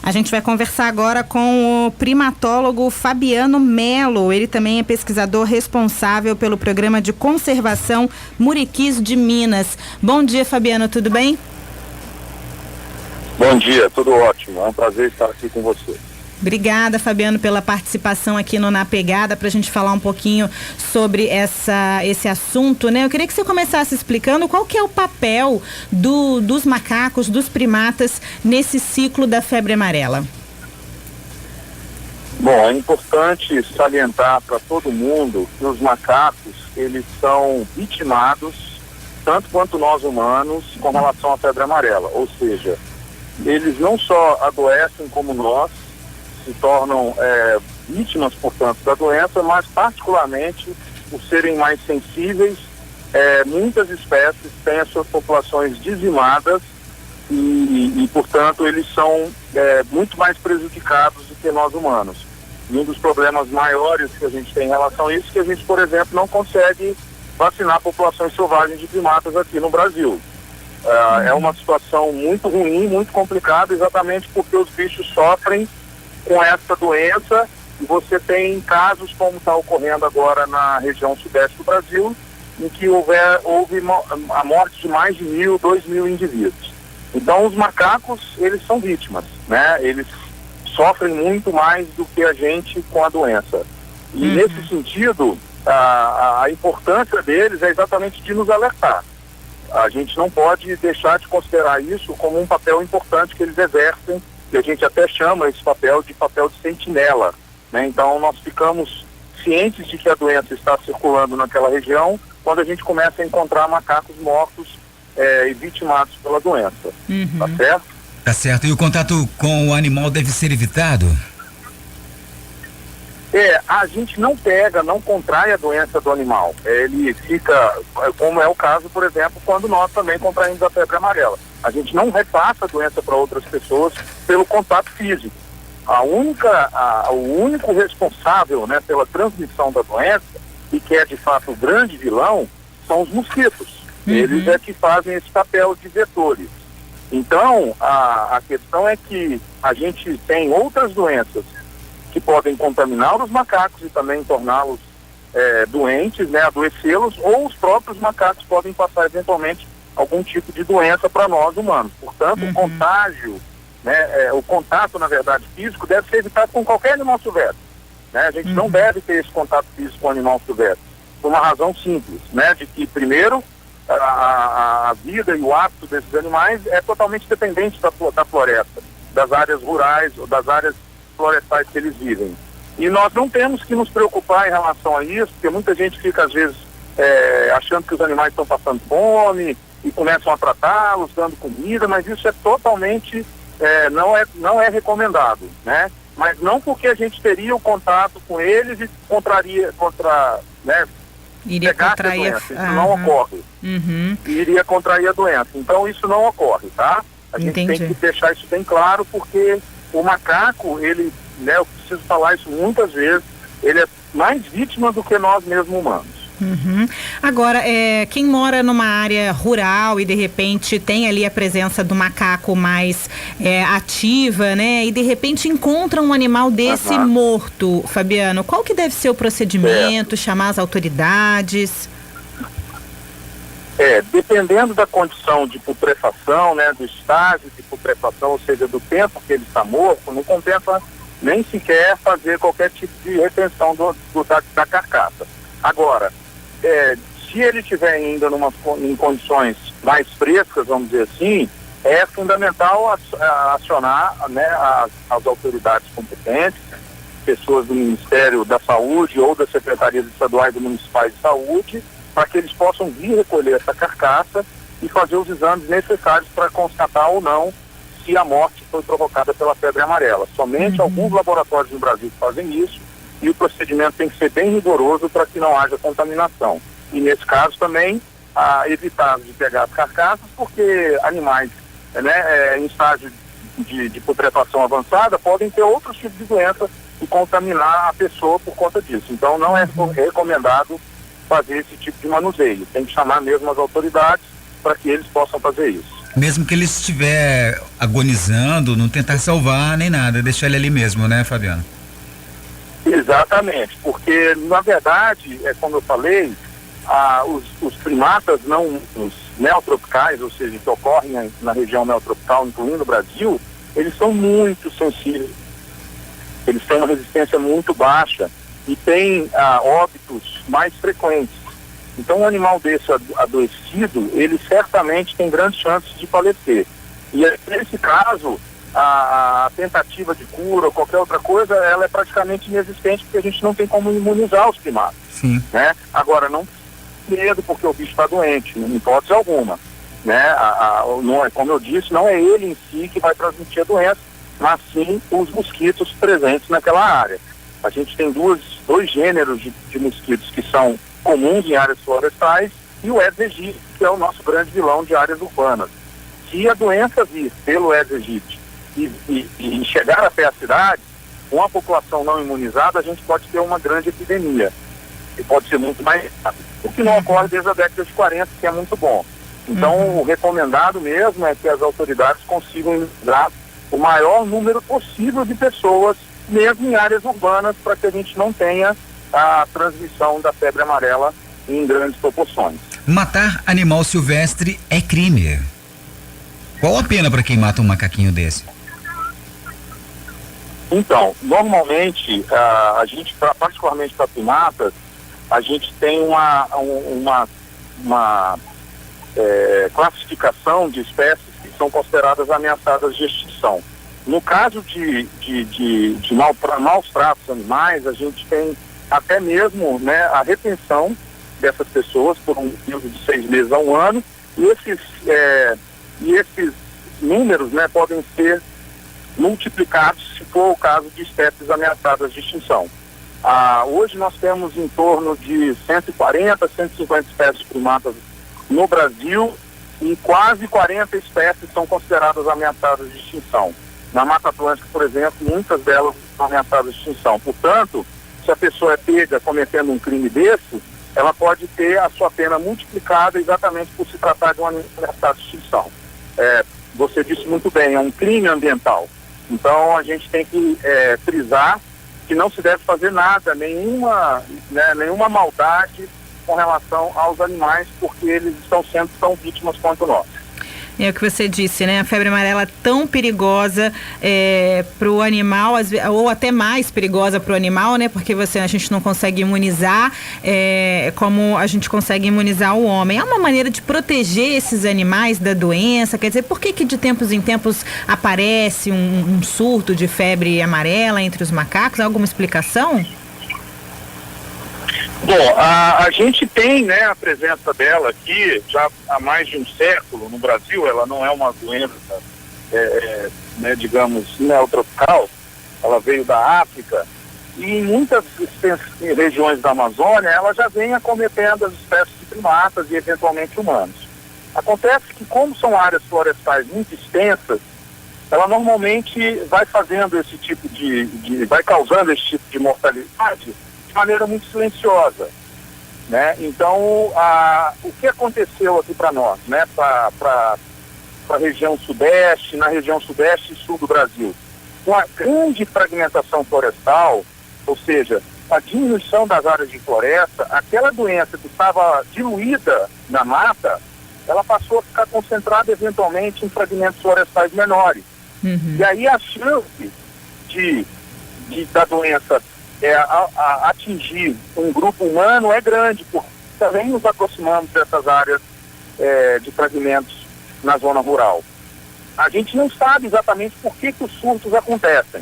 A gente vai conversar agora com o primatólogo Fabiano Melo. Ele também é pesquisador responsável pelo programa de conservação Muriquis de Minas. Bom dia, Fabiano, tudo bem? Bom dia, tudo ótimo. É um prazer estar aqui com você. Obrigada, Fabiano, pela participação aqui no Na Pegada, para a gente falar um pouquinho sobre esse assunto, né? Eu queria que você começasse explicando qual que é o papel dos macacos, dos primatas, nesse ciclo da febre amarela. Bom, é importante salientar para todo mundo que os macacos, eles são vitimados, tanto quanto nós humanos, com relação à febre amarela. Ou seja, eles não só adoecem como nós, se tornam vítimas, portanto, da doença, mas particularmente por serem mais sensíveis, muitas espécies têm as suas populações dizimadas e portanto, eles são muito mais prejudicados do que nós humanos. E um dos problemas maiores que a gente tem em relação a isso é que a gente, por exemplo, não consegue vacinar populações selvagens de primatas aqui no Brasil. É uma situação muito ruim, muito complicada, exatamente porque os bichos sofrem com essa doença, e você tem casos como está ocorrendo agora na região sudeste do Brasil, em que houve a morte de mais de 1.000, 2.000 indivíduos. Então os macacos, eles são vítimas, né? Eles sofrem muito mais do que a gente com a doença. E nesse sentido, a importância deles é exatamente de nos alertar. A gente não pode deixar de considerar isso como um papel importante que eles exercem, e a gente até chama esse papel de sentinela, né? Então nós ficamos cientes de que a doença está circulando naquela região quando a gente começa a encontrar macacos mortos e vitimados pela doença. Tá certo? Tá certo. E o contato com o animal deve ser evitado? A gente não contrai a doença do animal. Ele fica, como é o caso, por exemplo, quando nós também contraímos a febre amarela. A gente não repassa a doença para outras pessoas pelo contato físico. O único responsável, né, pela transmissão da doença, e que é de fato o grande vilão, são os mosquitos. Eles é que fazem esse papel de vetores. Então, a questão é que a gente tem outras doenças que podem contaminar os macacos e também torná-los doentes, né, adoecê-los, ou os próprios macacos podem passar eventualmente algum tipo de doença para nós humanos. Portanto, o contágio, né, o contato, na verdade, físico deve ser evitado com qualquer animal silvestre, né? A gente não deve ter esse contato físico com o animal silvestre, por uma razão simples, né, de que, primeiro, a vida e o hábito desses animais é totalmente dependente da floresta, das áreas rurais, ou das áreas florestais que eles vivem. E nós não temos que nos preocupar em relação a isso, porque muita gente fica, às vezes, achando que os animais estão passando fome e começam a tratá-los, dando comida, mas isso é totalmente, não é recomendado, né? Mas não porque a gente teria o contato com eles e iria contrair a doença. Isso não ocorre. E iria contrair a doença. Então isso não ocorre, tá? A gente tem que deixar isso bem claro, porque o macaco, ele, né, eu preciso falar isso muitas vezes, ele é mais vítima do que nós mesmos humanos. Agora, quem mora numa área rural e de repente tem ali a presença do macaco mais ativa, né? E de repente encontra um animal desse morto, Fabiano, qual que deve ser o procedimento? Chamar as autoridades? Dependendo da condição de putrefação, né, do estágio de putrefação, ou seja, do tempo que ele está morto, não compensa nem sequer fazer qualquer tipo de retenção da carcaça. Agora, se ele estiver ainda em condições mais frescas, vamos dizer assim, é fundamental acionar, né, as autoridades competentes, pessoas do Ministério da Saúde ou das Secretarias Estaduais e Municipais de Saúde, para que eles possam vir recolher essa carcaça e fazer os exames necessários para constatar ou não se a morte foi provocada pela febre amarela. Somente alguns laboratórios no Brasil fazem isso, e o procedimento tem que ser bem rigoroso para que não haja contaminação. E nesse caso também, evitar de pegar as carcaças, porque animais, né, em estágio de putrefação avançada podem ter outros tipos de doença e contaminar a pessoa por conta disso. Então não é recomendado fazer esse tipo de manuseio. Tem que chamar mesmo as autoridades para que eles possam fazer isso. Mesmo que ele estiver agonizando, não tentar salvar nem nada, deixar ele ali mesmo, né, Fabiano? Exatamente, porque na verdade, como eu falei, os primatas não os neotropicais, ou seja, que ocorrem na região neotropical, incluindo o Brasil, eles são muito sensíveis, eles têm uma resistência muito baixa e têm óbitos mais frequentes. Então, um animal desse adoecido, ele certamente tem grandes chances de falecer. E nesse caso, a tentativa de cura ou qualquer outra coisa, ela é praticamente inexistente, porque a gente não tem como imunizar os primatas. Sim. Né? Agora, não tem medo porque o bicho está doente, em hipótese alguma. Né? Não é, como eu disse, não é ele em si que vai transmitir a doença, mas sim os mosquitos presentes naquela área. A gente tem dois gêneros de mosquitos que são comuns em áreas florestais e o Aedes aegypti, que é o nosso grande vilão de áreas urbanas. Se a doença vir pelo Aedes aegypti e chegar até a cidade, com a população não imunizada, a gente pode ter uma grande epidemia. E pode ser muito mais rápido. O que não ocorre desde a década de 40, que é muito bom. Então, o recomendado mesmo é que as autoridades consigam imunizar o maior número possível de pessoas, mesmo em áreas urbanas, para que a gente não tenha a transmissão da febre amarela em grandes proporções. Matar animal silvestre é crime. Qual a pena para quem mata um macaquinho desse? Então, normalmente, a gente, particularmente para primatas, a gente tem uma classificação de espécies que são consideradas ameaçadas de extinção. No caso de maus tratos animais, a gente tem até mesmo, né, a retenção dessas pessoas por um período de 6 meses a 1 ano, e esses números, né, podem ser multiplicados se for o caso de espécies ameaçadas de extinção. Hoje nós temos em torno de 140, 150 espécies de primatas no Brasil e quase 40 espécies são consideradas ameaçadas de extinção. Na Mata Atlântica, por exemplo, muitas delas são ameaçadas de extinção. Portanto, se a pessoa é pega cometendo um crime desse, ela pode ter a sua pena multiplicada exatamente por se tratar de um animal ameaçado de extinção. Você disse muito bem, é um crime ambiental. Então a gente tem que frisar que não se deve fazer nada, nenhuma maldade com relação aos animais, porque eles estão sendo tão vítimas quanto nós. É o que você disse, né? A febre amarela é tão perigosa para o animal, ou até mais perigosa para o animal, né? Porque a gente não consegue imunizar como a gente consegue imunizar o homem. É uma maneira de proteger esses animais da doença? Quer dizer, por que de tempos em tempos aparece um surto de febre amarela entre os macacos? Há alguma explicação? Bom, a gente tem, né, a presença dela aqui já há mais de um século no Brasil. Ela não é uma doença, né, digamos, neotropical. Ela veio da África e em muitas regiões da Amazônia ela já vem acometendo as espécies de primatas e eventualmente humanos. Acontece que, como são áreas florestais muito extensas, ela normalmente vai fazendo esse tipo vai causando esse tipo de mortalidade de maneira muito silenciosa, né? Então, o que aconteceu aqui para nós, né? Para a região sudeste, na região sudeste e sul do Brasil, com a grande fragmentação florestal, ou seja, a diminuição das áreas de floresta, aquela doença que estava diluída na mata, ela passou a ficar concentrada eventualmente em fragmentos florestais menores. E aí a chance da doença atingir um grupo humano é grande, porque também nos aproximamos dessas áreas de fragmentos na zona rural. A gente não sabe exatamente por que os surtos acontecem,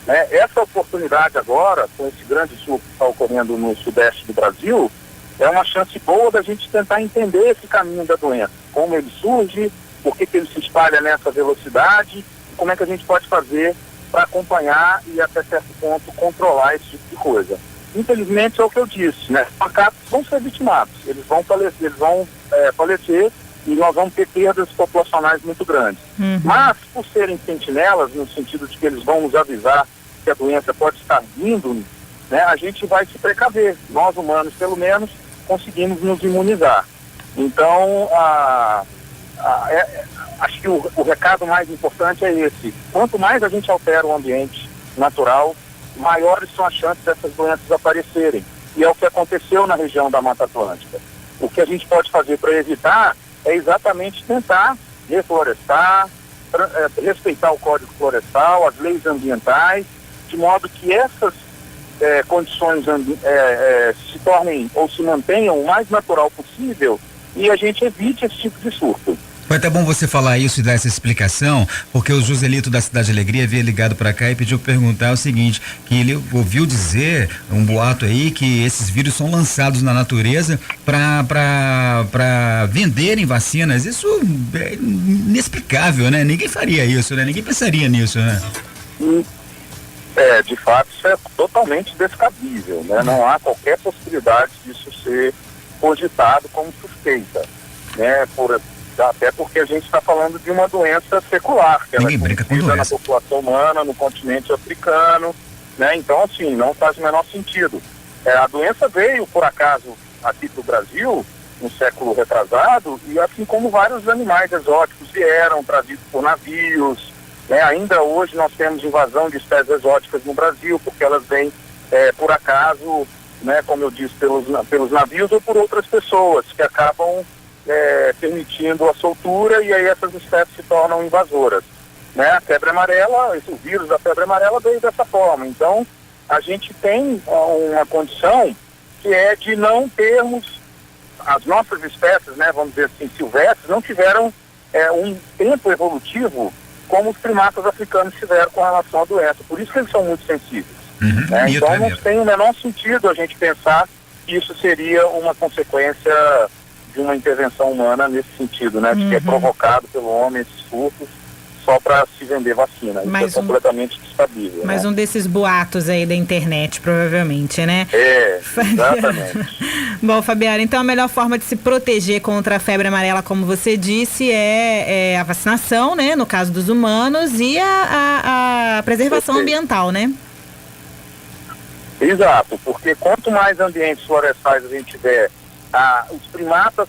né? Essa oportunidade agora, com esse grande surto que está ocorrendo no sudeste do Brasil, é uma chance boa da gente tentar entender esse caminho da doença, como ele surge, por que ele se espalha nessa velocidade, como é que a gente pode fazer para acompanhar e até certo ponto controlar esse tipo de coisa. Infelizmente é o que eu disse, né? Os macacos vão ser vitimados, eles vão falecer e nós vamos ter perdas populacionais muito grandes. Mas por serem sentinelas, no sentido de que eles vão nos avisar que a doença pode estar vindo, né? A gente vai se precaver. Nós humanos, pelo menos, conseguimos nos imunizar. Então acho que o recado mais importante é esse. Quanto mais a gente altera o ambiente natural, maiores são as chances dessas doenças aparecerem. E é o que aconteceu na região da Mata Atlântica. O que a gente pode fazer para evitar é exatamente tentar reflorestar, respeitar o Código Florestal, as leis ambientais, de modo que essas condições se tornem ou se mantenham o mais natural possível e a gente evite esse tipo de surto. Foi até bom você falar isso e dar essa explicação, porque o Joselito da Cidade Alegria havia ligado para cá e pediu perguntar o seguinte, que ele ouviu dizer, um boato aí, que esses vírus são lançados na natureza para venderem vacinas. Isso é inexplicável, né? Ninguém faria isso, né? Ninguém pensaria nisso, né? De fato, isso é totalmente descabível, né? Não há qualquer possibilidade disso ser cogitado como suspeita, né? Até porque a gente está falando de uma doença secular, que ela é conhecida na população humana, no continente africano, né? Então, assim, não faz o menor sentido. A doença veio, por acaso, aqui para o Brasil, no século retrasado, e assim como vários animais exóticos vieram trazidos por navios, né? Ainda hoje nós temos invasão de espécies exóticas no Brasil, porque elas vêm, por acaso, né? Como eu disse, pelos navios ou por outras pessoas que acabam permitindo a soltura e aí essas espécies se tornam invasoras, né? A febre amarela, o vírus da febre amarela veio dessa forma. Então, a gente tem uma condição que é de não termos, as nossas espécies, né, vamos dizer assim, silvestres, não tiveram um tempo evolutivo como os primatas africanos tiveram com relação à doença. Por isso que eles são muito sensíveis. Né? Então, não tem o menor sentido a gente pensar que isso seria uma consequência de uma intervenção humana nesse sentido, né? De que é provocado pelo homem esses surtos só para se vender vacina. Isso é completamente descabível. Mais um desses boatos aí da internet, provavelmente, né? Exatamente. Bom, Fabiana, então a melhor forma de se proteger contra a febre amarela, como você disse, é a vacinação, né? No caso dos humanos, e a preservação ambiental, né? Exato, porque quanto mais ambientes florestais a gente tiver, os primatas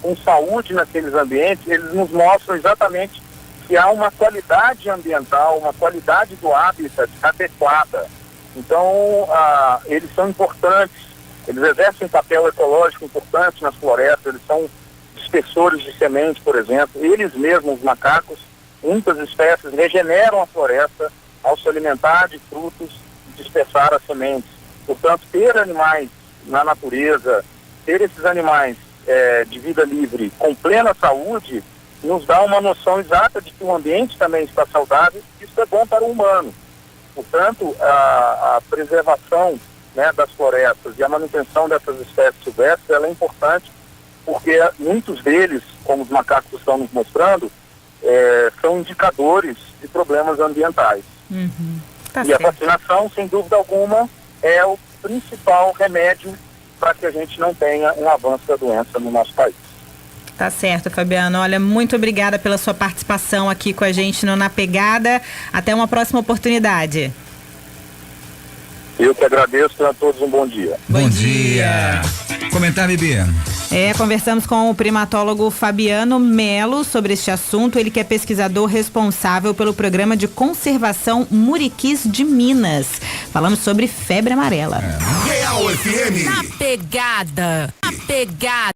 com saúde naqueles ambientes, eles nos mostram exatamente que há uma qualidade ambiental, uma qualidade do habitat adequada. Então, eles são importantes, eles exercem um papel ecológico importante nas florestas, eles são dispersores de sementes, por exemplo. Eles mesmos, os macacos, muitas espécies, regeneram a floresta ao se alimentar de frutos e dispersar as sementes. Portanto, ter animais na natureza, ter esses animais de vida livre com plena saúde, nos dá uma noção exata de que o ambiente também está saudável e isso é bom para o humano. Portanto, a preservação, né, das florestas e a manutenção dessas espécies silvestres, ela é importante porque muitos deles, como os macacos estão nos mostrando, são indicadores de problemas ambientais. Tá e certo. A vacinação, sem dúvida alguma, é o principal remédio para que a gente não tenha um avanço da doença no nosso país. Tá certo, Fabiano. Olha, muito obrigada pela sua participação aqui com a gente no Na Pegada. Até uma próxima oportunidade. Eu que agradeço, a todos um bom dia. Bom dia. Comentar, Bibi. Conversamos com o primatólogo Fabiano Melo sobre este assunto. Ele que é pesquisador responsável pelo programa de conservação Muriquis de Minas. Falamos sobre febre amarela. Real FM. Na Pegada. Na Pegada.